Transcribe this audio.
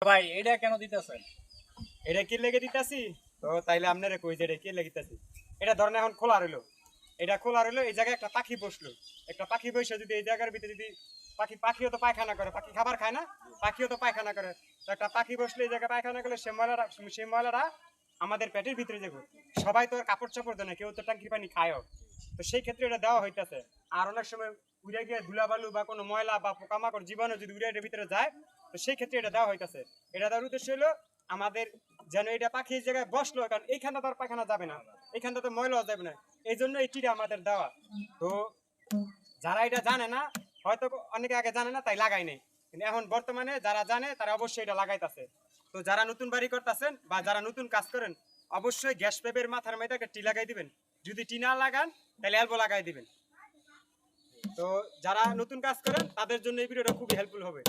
ভাই এটা কেন দিতেছেন? এটা কি লেগে দিতেছি? তো তাইলে আপনারা কই যে এটা কি লেগে দিতেছি? এটা ধরেন এখন খোলা রইলো, এটা খোলা রইলো, এই জায়গায় একটা পাখি বসলো। একটা পাখি বসে যদি এই জায়গার ভিতরে যদি পাখিও তো পায়খানা করে, পাখি খাবার খায় না, পাখিও তো পায়খানা করে। তো একটা পাখি বসলে এই জায়গায় পায়খানা করলে সে ময়লাটা আমাদের পেটের ভিতরে যাবো। সবাই তো আর কাপড় চাপড় দেয় না, কেউ তো ট্যাঙ্কির পানি খায়ও। তো সেই ক্ষেত্রে এটা দেওয়া হইতেছে। আর অনেক সময় উড়ে গিয়ে ধুলাবালু বা কোনো ময়লা বা পোকামাকড় জীবাণু যদি উড়ে এটার ভিতরে যায়, তো সেই ক্ষেত্রে এটা দেওয়া হইতেছে। এটা দেওয়ার উদ্দেশ্য হলো আমাদের যেন এটা পাখি এই জায়গায় বসলো, কারণ এইখানটা তো আর পায়খানা যাবে না, এইখানটা তো ময়লাও যাবে না, এই জন্য এই টিটা আমাদের দেওয়া। তো যারা এটা জানে না, হয়তো অনেকে আগে জানে না তাই লাগাই নেই, কিন্তু এখন বর্তমানে যারা জানে তারা অবশ্যই এটা লাগাইতেছে। তো যারা নতুন বাড়ি করতেছেন বা যারা নতুন কাজ করেন, অবশ্যই গ্যাস পেপের মাথার মধ্যে একটা টি লাগাই দিবেন। যদি টি না লাগান তাহলে এলবো লাগাই দিবেন। তো যারা নতুন কাজ করেন তাদের জন্য এই ভিডিওটা খুবই হেল্পফুল হবে।